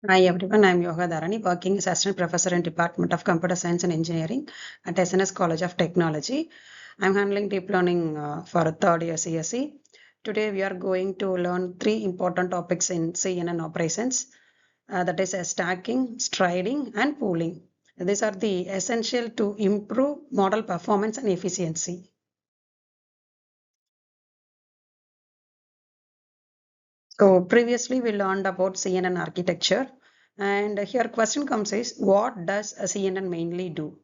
Hi everyone, I am Yogadharani, working as Assistant Professor in Department of Computer Science and Engineering at SNS College of Technology. I am handling deep learning for third year CSE. Today we are going to learn three important topics in CNN operations, that is stacking, striding, and pooling. These are the essential to improve model performance and efficiency. So previously we learned about CNN architecture, and here question comes is what does a CNN mainly do?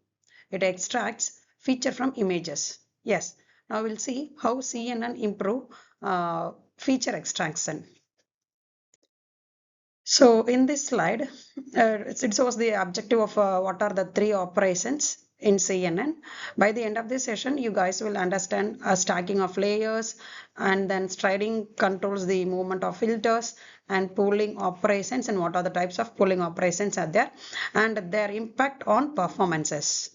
It extracts feature from images. Yes. Now we'll see how CNN improve feature extraction. So in this slide, it shows the objective of what are the three operations in CNN. By the end of this session, you guys will understand a stacking of layers, and then striding controls the movement of filters, and pooling operations and what are the types of pooling operations are there and their impact on performances.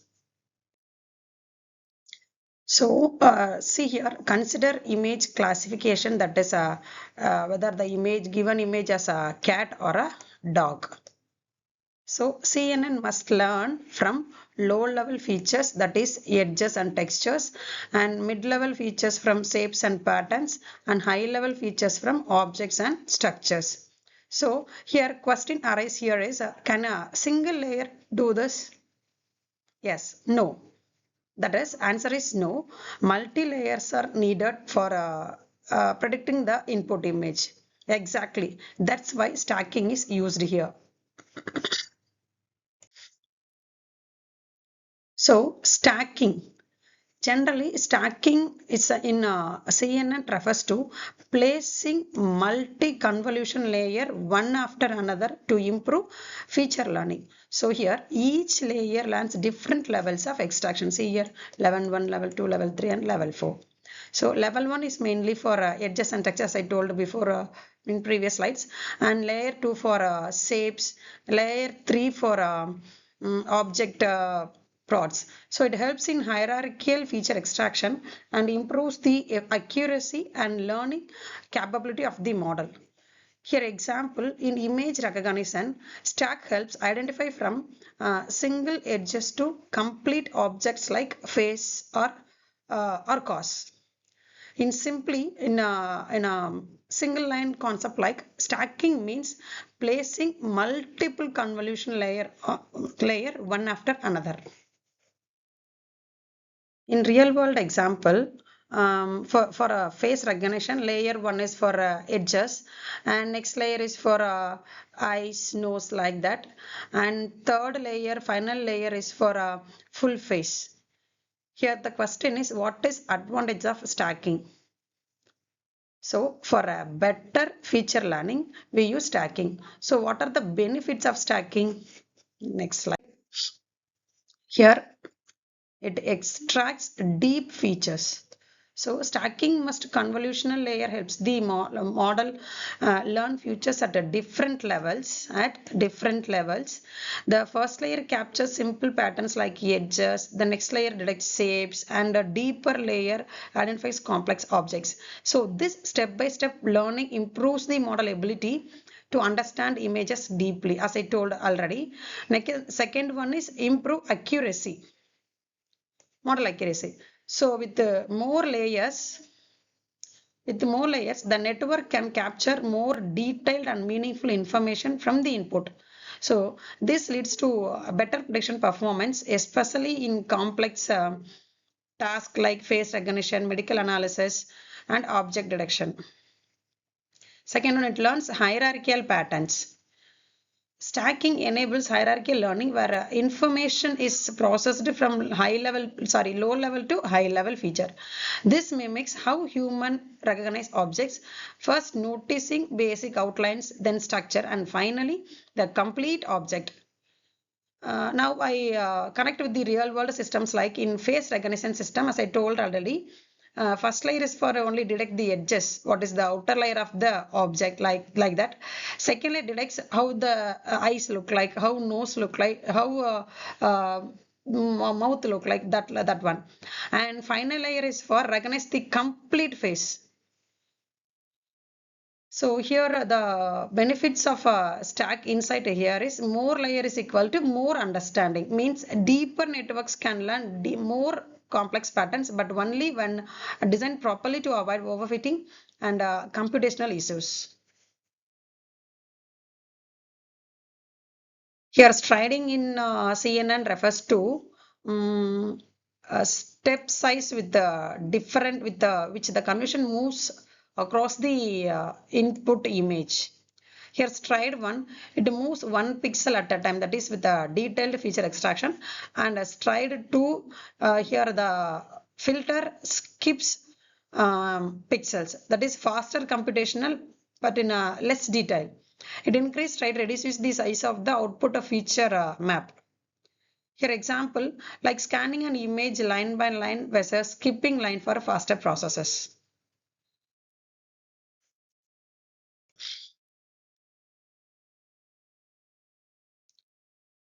So see here, consider image classification, that is whether the given image as a cat or a dog. So CNN must learn from low-level features, that is edges and textures, and mid-level features from shapes and patterns, and high-level features from objects and structures. So here question arises here is, can a single layer do this? Yes, no. That is, answer is no. Multi-layers are needed for predicting the input image. Exactly. That's why stacking is used here. So stacking. Generally, stacking is in CNN refers to placing multi-convolution layer one after another to improve feature learning. So here, each layer learns different levels of extraction. See here, level 1, level 2, level 3, and level 4. So level 1 is mainly for edges and textures, I told before in previous slides, and layer 2 for shapes, layer 3 for object prods. So it helps in hierarchical feature extraction and improves the accuracy and learning capability of the model. Here example, in image recognition, stack helps identify from single edges to complete objects like face or cause. In a single line concept like stacking means placing multiple convolution layer one after another. In real world example, for a face recognition, layer 1 is for edges, and next layer is for eyes, nose, like that, and third layer, final layer is for full face. Here the question is, what is advantage of stacking? So for a better feature learning, we use stacking. So what are the benefits of stacking? Next slide. Here it extracts deep features. So stacking must convolutional layer helps the model learn features at different levels. The first layer captures simple patterns like edges. The next layer detects shapes, and a deeper layer identifies complex objects. So this step-by-step learning improves the model ability to understand images deeply, as I told already. Next, second one is improve accuracy. Model accuracy. So with more layers, the network can capture more detailed and meaningful information from the input. So this leads to a better prediction performance, especially in complex tasks like face recognition, medical analysis, and object detection. Second one, it learns hierarchical patterns. Stacking enables hierarchical learning where information is processed from low level to high level feature. This mimics how humans recognize objects, first noticing basic outlines, then structure, and finally the complete object. Now I connect with the real world systems like in face recognition system, as I told already. First layer is for only detect the edges, what is the outer layer of the object, like that. Second layer detects how the eyes look like, how nose look like, how mouth look like, that one. And final layer is for recognize the complete face. So here the benefits of a stack insight here is more layer is equal to more understanding. Means deeper networks can learn more complex patterns, but only when designed properly to avoid overfitting and computational issues. Here, striding in CNN refers to a step size with the different with the which the convolution moves across the input image. Here, stride 1, it moves 1 pixel at a time, that is with the detailed feature extraction, and stride 2, here the filter skips pixels, that is faster computational but in a less detail. It increased stride reduces the size of the output of feature map. Here example, like scanning an image line by line versus skipping line for faster processes.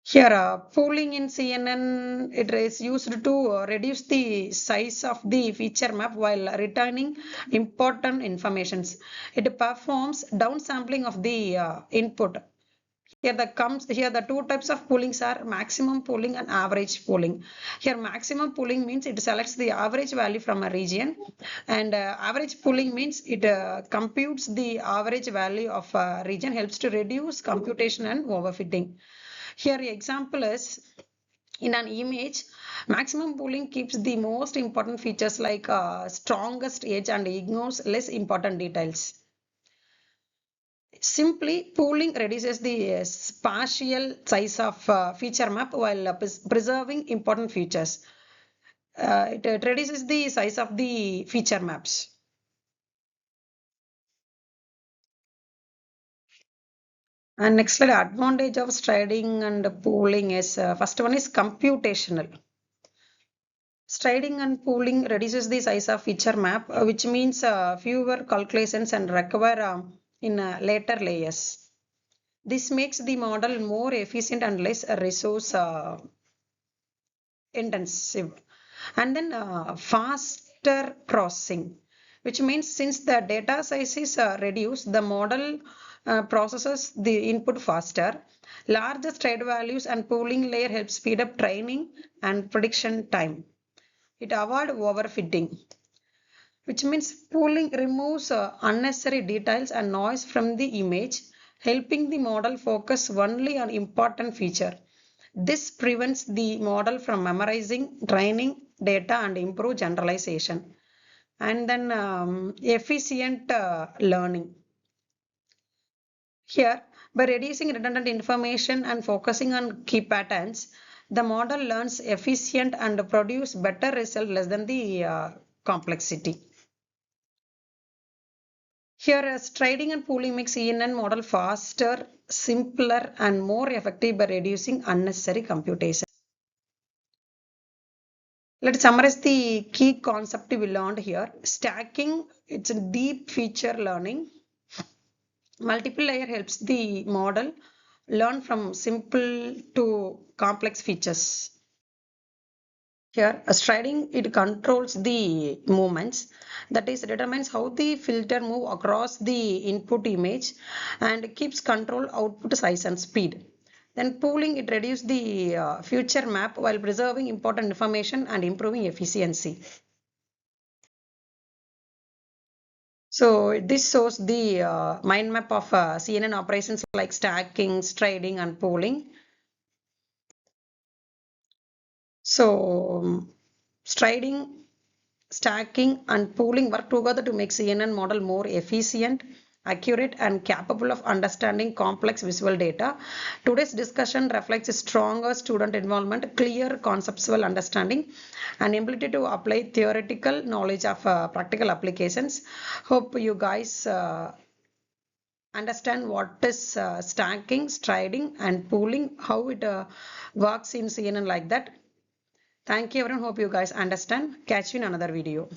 Here, pooling in CNN, it is used to reduce the size of the feature map while retaining important informations. It performs downsampling of the input. Here the two types of poolings are maximum pooling and average pooling. Here maximum pooling means it selects the average value from a region, and average pooling means it computes the average value of a region, helps to reduce computation and overfitting. Here example is in an image, maximum pooling keeps the most important features like strongest edge and ignores less important details. Simply, pooling reduces the spatial size of feature map while preserving important features. It reduces the size of the feature maps. And next, the advantage of striding and pooling is first one is computational. Striding and pooling reduces the size of feature map, which means fewer calculations and require in later layers. This makes the model more efficient and less resource intensive. And then faster processing, which means since the data size is reduced, the model processes the input faster. Larger stride values and pooling layer help speed up training and prediction time. It avoids overfitting, which means pooling removes unnecessary details and noise from the image, helping the model focus only on important feature. This prevents the model from memorizing, training data and improve generalization. And then efficient learning. Here, by reducing redundant information and focusing on key patterns, the model learns efficient and produce better result less than the complexity. Here, striding and pooling makes CNN model faster, simpler, and more effective by reducing unnecessary computation. Let's summarize the key concept we learned here. Stacking, it's a deep feature learning. Multiple layer helps the model learn from simple to complex features. Here, a striding, it controls the movements, that is determines how the filter move across the input image and keeps control output size and speed. Then pooling, it reduces the future map while preserving important information and improving efficiency. So this shows the mind map of CNN operations like stacking, striding, and pooling. So striding, stacking, and pooling work together to make CNN model more efficient, accurate, and capable of understanding complex visual data. Today's discussion reflects a stronger student involvement, clear conceptual understanding, and ability to apply theoretical knowledge of practical applications. Hope you guys understand what is stacking, striding, and pooling, how it works in CNN like that. Thank you everyone. Hope you guys understand. Catch you in another video.